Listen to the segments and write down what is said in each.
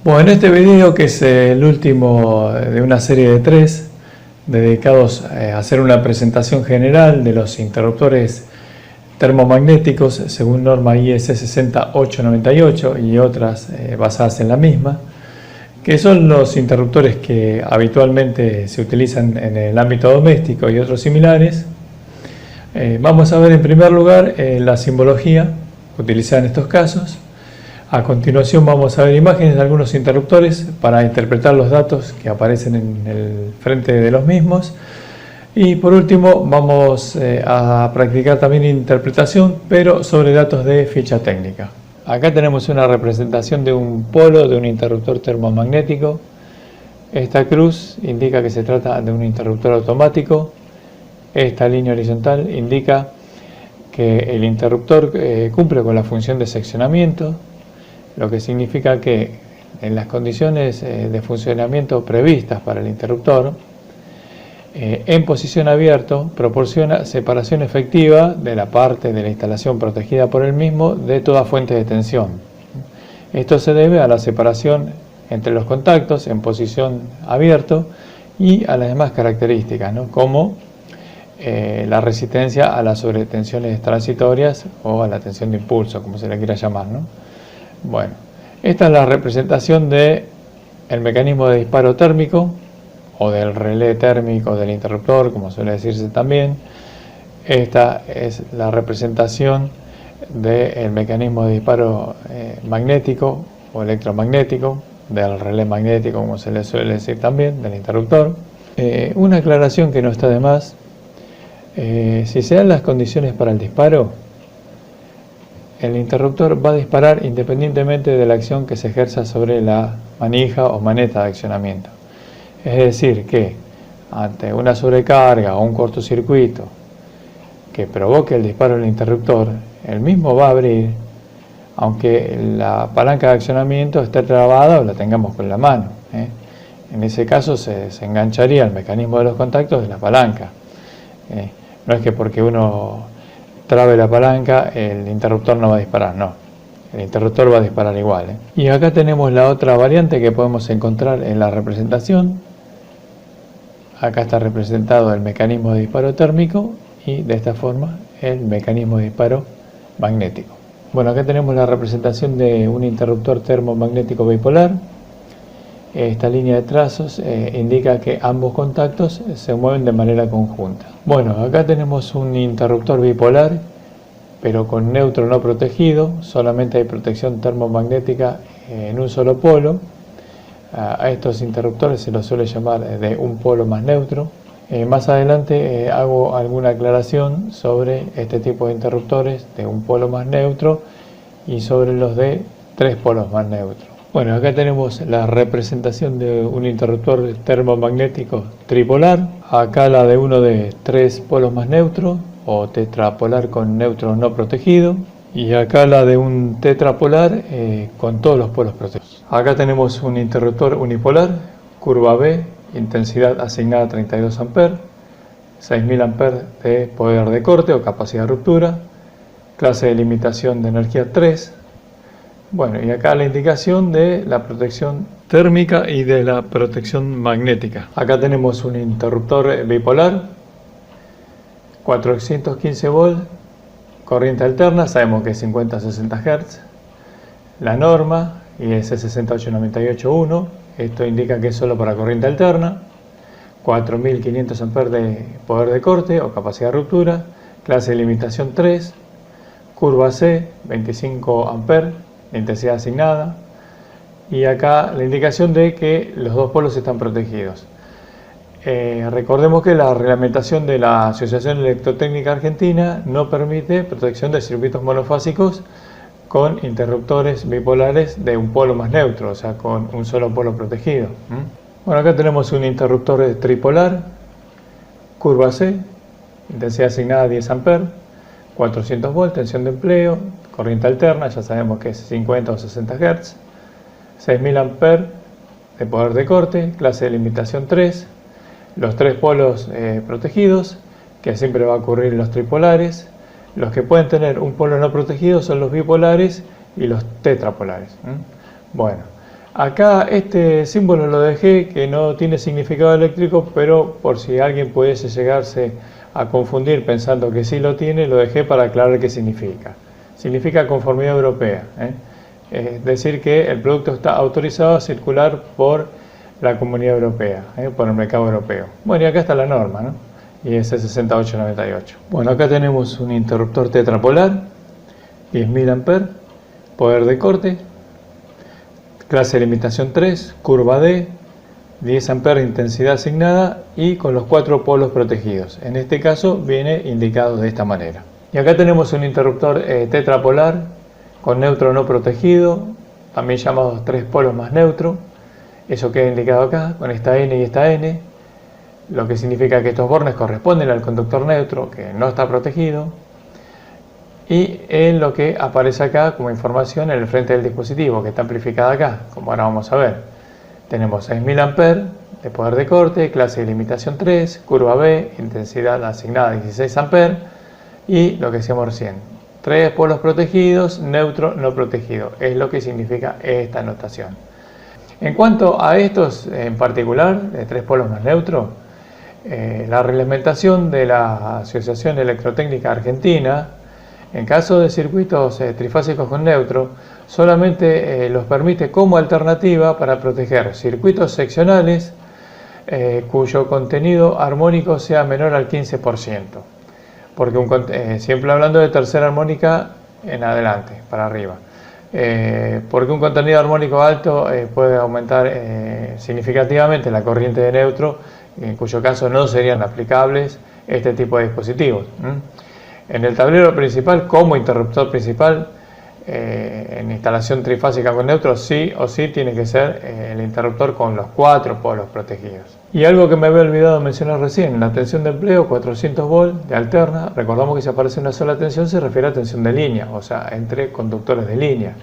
Bueno, en este video, que es el último de una serie de 3 dedicados a hacer una presentación general de los interruptores termomagnéticos según norma IS 60898 y otras basadas en la misma, que son los interruptores que habitualmente se utilizan en el ámbito doméstico y otros similares. Vamos a ver en primer lugar la simbología utilizada en estos casos. A continuación vamos a ver imágenes de algunos interruptores para interpretar los datos que aparecen en el frente de los mismos. Y por último vamos a practicar también interpretación, pero sobre datos de ficha técnica. Acá tenemos una representación de un polo de un interruptor termomagnético. Esta cruz indica que se trata de un interruptor automático. Esta línea horizontal indica que el interruptor cumple con la función de seccionamiento, lo que significa que en las condiciones de funcionamiento previstas para el interruptor, en posición abierto proporciona separación efectiva de la parte de la instalación protegida por el mismo de toda fuente de tensión. Esto se debe a la separación entre los contactos en posición abierto y a las demás características, ¿no? Como la resistencia a las sobretensiones transitorias o a la tensión de impulso, como se le quiera llamar, ¿no? Bueno, esta es la representación del mecanismo de disparo térmico o del relé térmico del interruptor, como suele decirse también. Esta es la representación del mecanismo de disparo magnético o electromagnético, del relé magnético, como se le suele decir también, del interruptor. Una aclaración que no está de más: si se dan las condiciones para el disparo, el interruptor va a disparar independientemente de la acción que se ejerza sobre la manija o maneta de accionamiento. Es decir, que ante una sobrecarga o un cortocircuito que provoque el disparo del interruptor, el mismo va a abrir, aunque la palanca de accionamiento esté trabada o la tengamos con la mano. En ese caso se engancharía el mecanismo de los contactos de la palanca. No es que porque uno trabe la palanca el interruptor no va a disparar, no. El interruptor va a disparar igual. Y acá tenemos la otra variante que podemos encontrar en la representación. Acá está representado el mecanismo de disparo térmico y de esta forma el mecanismo de disparo magnético. Bueno, acá tenemos la representación de un interruptor termomagnético bipolar. Esta línea de trazos indica que ambos contactos se mueven de manera conjunta. Bueno, acá tenemos un interruptor bipolar, pero con neutro no protegido. Solamente hay protección termomagnética en un solo polo. A estos interruptores se los suele llamar de un polo más neutro. Más adelante hago alguna aclaración sobre este tipo de interruptores de un polo más neutro y sobre los de tres polos más neutros. Bueno, acá tenemos la representación de un interruptor termomagnético tripolar. Acá la de uno de tres polos más neutro o tetrapolar con neutro no protegido. Y acá la de un tetrapolar con todos los polos protegidos. Acá tenemos un interruptor unipolar, curva B, intensidad asignada 32 A, 6000 A de poder de corte o capacidad de ruptura, clase de limitación de energía 3. Bueno, y acá la indicación de la protección térmica y de la protección magnética. Acá tenemos un interruptor bipolar, 415 volts, corriente alterna, sabemos que es 50 a 60 Hz. La norma IS 68981, esto indica que es solo para corriente alterna. 4500 A de poder de corte o capacidad de ruptura, clase de limitación 3, curva C, 25 A, intensidad asignada, y acá la indicación de que los dos polos están protegidos. Recordemos que la reglamentación de la Asociación Electrotécnica Argentina no permite protección de circuitos monofásicos con interruptores bipolares de un polo más neutro, o sea, con un solo polo protegido. Bueno, acá tenemos un interruptor tripolar, curva C, intensidad asignada 10 A, 400 volts, tensión de empleo, corriente alterna, ya sabemos que es 50 o 60 Hz, 6000 A de poder de corte, clase de limitación 3, los tres polos protegidos, que siempre va a ocurrir en los tripolares. Los que pueden tener un polo no protegido son los bipolares y los tetrapolares. Bueno, Acá este símbolo lo dejé, que no tiene significado eléctrico, pero por si alguien pudiese llegarse a confundir pensando que sí lo tiene, lo dejé para aclarar qué significa. Significa conformidad europea, es decir, que el producto está autorizado a circular por la Comunidad Europea, por el mercado europeo. Bueno, y acá está la norma, ¿no? IEC 6898. Bueno, acá tenemos un interruptor tetrapolar, 10.000 amperes, poder de corte, clase de limitación 3, curva D, 10 amperes de intensidad asignada y con los 4 polos protegidos. En este caso viene indicado de esta manera. Y acá tenemos un interruptor tetrapolar con neutro no protegido, también llamado 3 polos más neutro. Eso queda indicado acá con esta N y esta N, lo que significa que estos bornes corresponden al conductor neutro que no está protegido. Y en lo que aparece acá como información en el frente del dispositivo, que está amplificada acá, como ahora vamos a ver. Tenemos 6.000 amperes de poder de corte, clase de limitación 3, curva B, intensidad asignada 16 amperes y lo que decíamos recién, 3 polos protegidos, neutro no protegido, es lo que significa esta notación. En cuanto a estos en particular, de 3 polos más neutro, la reglamentación de la Asociación Electrotécnica Argentina, en caso de circuitos trifásicos con neutro, solamente los permite como alternativa para proteger circuitos seccionales cuyo contenido armónico sea menor al 15%. Porque siempre hablando de tercera armónica en adelante, para arriba. Porque un contenido armónico alto puede aumentar significativamente la corriente de neutro, en cuyo caso no serían aplicables este tipo de dispositivos. En el tablero principal, como interruptor principal, en instalación trifásica con neutro, sí o sí tiene que ser el interruptor con los 4 polos protegidos. Y algo que me había olvidado mencionar recién, la tensión de empleo 400 volt de alterna. Recordamos que si aparece una sola tensión se refiere a tensión de línea, o sea, entre conductores de línea,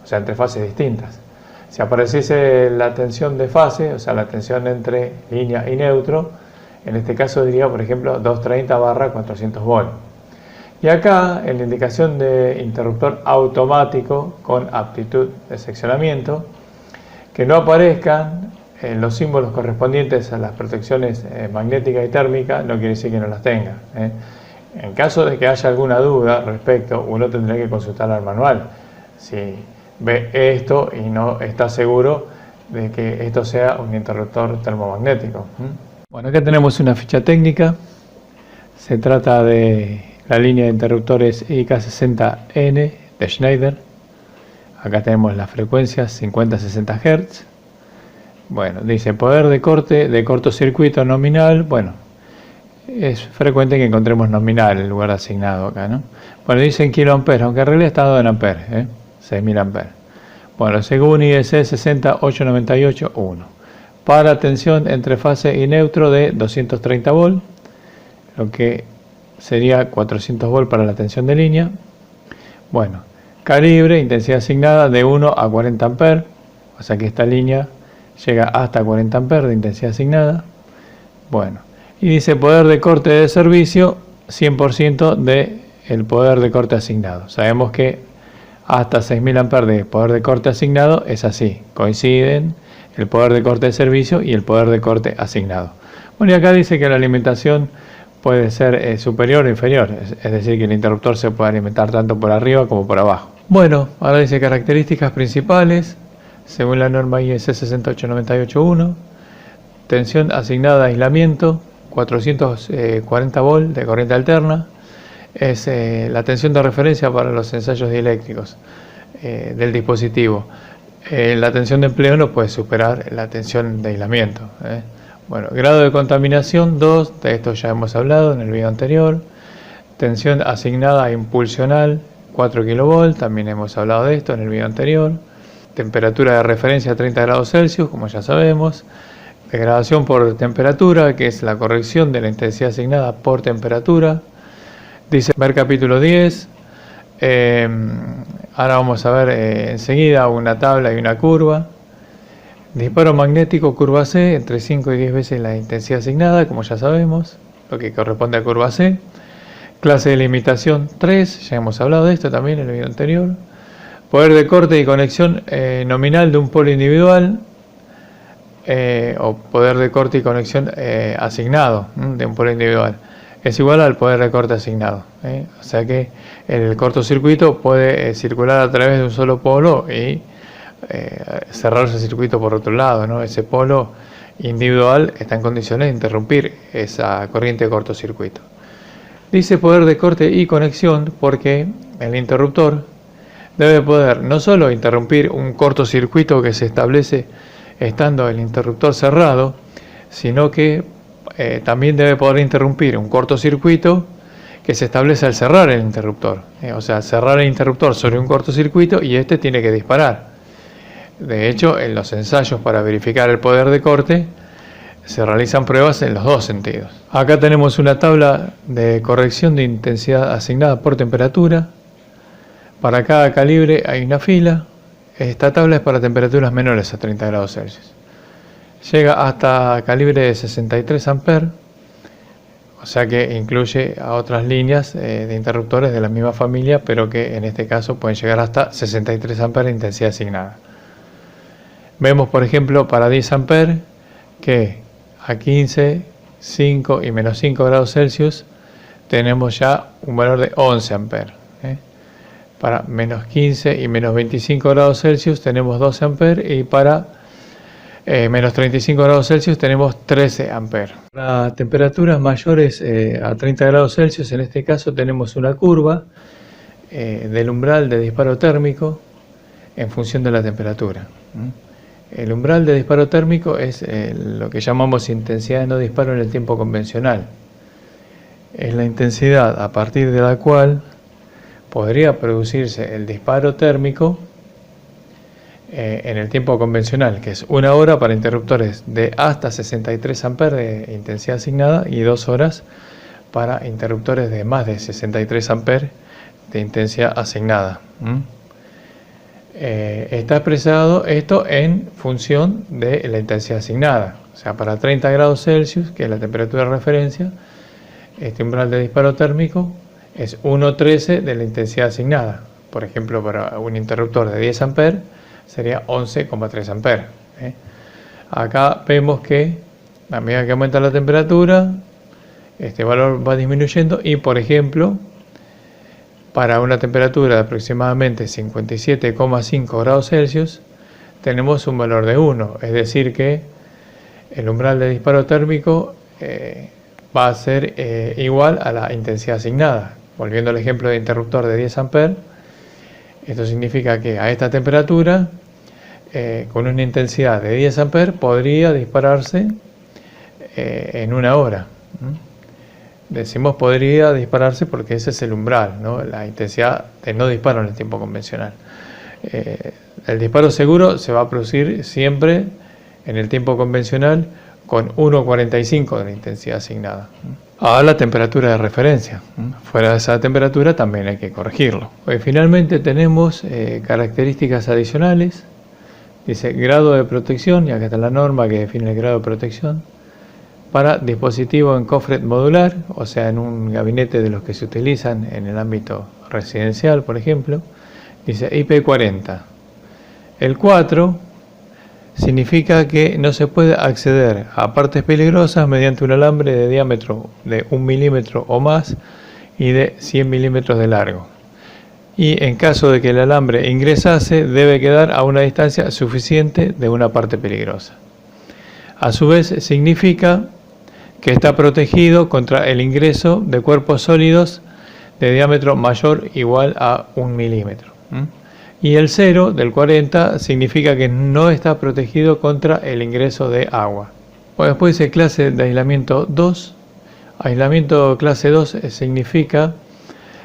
o sea, entre fases distintas. Si apareciese la tensión de fase, o sea, la tensión entre línea y neutro, en este caso diría, por ejemplo, 230/400 volt. Y acá, en la indicación de interruptor automático con aptitud de seccionamiento, que no aparezcan los símbolos correspondientes a las protecciones magnética y térmica, no quiere decir que no las tenga. En caso de que haya alguna duda respecto, uno tendrá que consultar al manual. Si ve esto y no está seguro de que esto sea un interruptor termomagnético. Bueno, acá tenemos una ficha técnica. Se trata de la línea de interruptores IK60N de Schneider. Acá tenemos las frecuencias 50-60 Hz. Bueno, dice poder de corte de cortocircuito nominal. Bueno, es frecuente que encontremos nominal en lugar de asignado acá, ¿no? Bueno, dice en kiloamperes, aunque en realidad está dado en amperes, 6.000 amperes. Bueno, según IEC 60898-1. Para tensión entre fase y neutro de 230 volt, lo que sería 400 volt para la tensión de línea. Bueno, calibre, intensidad asignada de 1 a 40 amperes, o sea que esta línea llega hasta 40 amperes de intensidad asignada. Bueno, y dice poder de corte de servicio 100% del poder de corte asignado. Sabemos que hasta 6.000 amperes de poder de corte asignado es así, coinciden el poder de corte de servicio y el poder de corte asignado. Bueno, y acá dice que la alimentación puede ser superior o inferior, es decir, que el interruptor se puede alimentar tanto por arriba como por abajo. Bueno, ahora dice características principales, según la norma IEC 68981, tensión asignada a aislamiento, 440 volt de corriente alterna, es la tensión de referencia para los ensayos dieléctricos del dispositivo. La tensión de empleo no puede superar la tensión de aislamiento. Bueno, grado de contaminación 2, de esto ya hemos hablado en el video anterior. Tensión asignada a impulsional 4 kV, también hemos hablado de esto en el video anterior. Temperatura de referencia 30 grados Celsius, como ya sabemos. Degradación por temperatura, que es la corrección de la intensidad asignada por temperatura. Dice ver capítulo 10. Ahora vamos a ver enseguida una tabla y una curva. Disparo magnético curva C, entre 5 y 10 veces la intensidad asignada, como ya sabemos, lo que corresponde a curva C. Clase de limitación 3, ya hemos hablado de esto también en el video anterior. Poder de corte y conexión nominal de un polo individual o poder de corte y conexión asignado de un polo individual es igual al poder de corte asignado. O sea que el cortocircuito puede circular a través de un solo polo y cerrar ese circuito por otro lado, ¿no? Ese polo individual está en condiciones de interrumpir esa corriente de cortocircuito. Dice poder de corte y conexión porque el interruptor debe poder no solo interrumpir un cortocircuito que se establece estando el interruptor cerrado, sino que también debe poder interrumpir un cortocircuito que se establece al cerrar el interruptor. O sea, cerrar el interruptor sobre un cortocircuito y este tiene que disparar. De hecho, en los ensayos para verificar el poder de corte se realizan pruebas en los dos sentidos. Acá tenemos una tabla de corrección de intensidad asignada por temperatura. Para cada calibre hay una fila. Esta tabla es para temperaturas menores a 30 grados Celsius. Llega hasta calibre de 63 amperes, o sea que incluye a otras líneas de interruptores de la misma familia, pero que en este caso pueden llegar hasta 63 amperes de intensidad asignada. Vemos, por ejemplo, para 10 amperes que a 15, 5 y menos 5 grados Celsius tenemos ya un valor de 11 amperes. Para menos 15 y menos 25 grados Celsius tenemos 12 amperes y para menos 35 grados Celsius tenemos 13 amperes. Para temperaturas mayores a 30 grados Celsius, en este caso tenemos una curva del umbral de disparo térmico en función de la temperatura. El umbral de disparo térmico es lo que llamamos intensidad de no disparo en el tiempo convencional. Es la intensidad a partir de la cual podría producirse el disparo térmico en el tiempo convencional, que es 1 hora para interruptores de hasta 63 amperes de intensidad asignada y 2 horas para interruptores de más de 63 amperes de intensidad asignada. Está expresado esto en función de la intensidad asignada. O sea, para 30 grados Celsius, que es la temperatura de referencia, este umbral de disparo térmico es 1/13 de la intensidad asignada. Por ejemplo, para un interruptor de 10 amperes sería 11,3 amperes. Acá vemos que a medida que aumenta la temperatura, este valor va disminuyendo y, por ejemplo, para una temperatura de aproximadamente 57,5 grados Celsius, tenemos un valor de 1, es decir que el umbral de disparo térmico va a ser igual a la intensidad asignada. Volviendo al ejemplo de interruptor de 10 amperes, esto significa que a esta temperatura, con una intensidad de 10 amperes, podría dispararse en 1 hora. Decimos podría dispararse porque ese es el umbral, ¿no? La intensidad de no disparo en el tiempo convencional. El disparo seguro se va a producir siempre en el tiempo convencional con 1,45 de la intensidad asignada. A la temperatura de referencia. Fuera de esa temperatura también hay que corregirlo. Finalmente tenemos características adicionales. Dice grado de protección, y acá está la norma que define el grado de protección. Para dispositivo en cofre modular, o sea, en un gabinete de los que se utilizan en el ámbito residencial, por ejemplo, dice IP40. El 4 significa que no se puede acceder a partes peligrosas mediante un alambre de diámetro de 1 milímetro o más y de 100 milímetros de largo. Y en caso de que el alambre ingresase, debe quedar a una distancia suficiente de una parte peligrosa. A su vez, significa que está protegido contra el ingreso de cuerpos sólidos de diámetro mayor o igual a 1 milímetro. Y el 0 del 40 significa que no está protegido contra el ingreso de agua. Bueno, después dice clase de aislamiento 2. Aislamiento clase 2 significa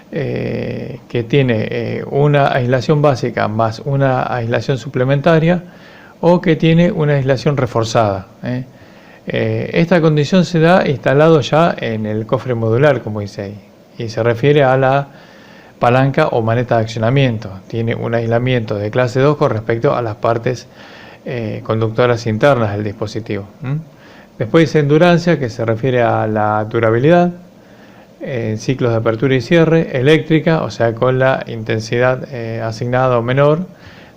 que tiene una aislación básica más una aislación suplementaria o que tiene una aislación reforzada. Esta condición se da instalado ya en el cofre modular, como dice ahí, y se refiere a la palanca o maneta de accionamiento. Tiene un aislamiento de clase 2 con respecto a las partes conductoras internas del dispositivo. Después dice endurancia, que se refiere a la durabilidad. ciclos de apertura y cierre, eléctrica, o sea, con la intensidad asignada o menor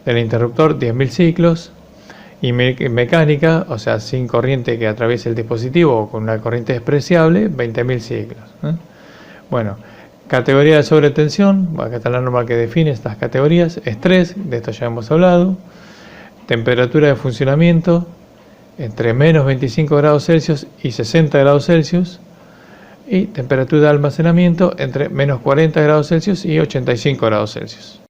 del interruptor, 10.000 ciclos, y mecánica, o sea, sin corriente que atraviese el dispositivo o con una corriente despreciable, 20.000 ciclos. Bueno, categoría de sobretensión, acá está la norma que define estas categorías, estrés, de esto ya hemos hablado, temperatura de funcionamiento, entre menos 25 grados Celsius y 60 grados Celsius, y temperatura de almacenamiento entre menos 40 grados Celsius y 85 grados Celsius.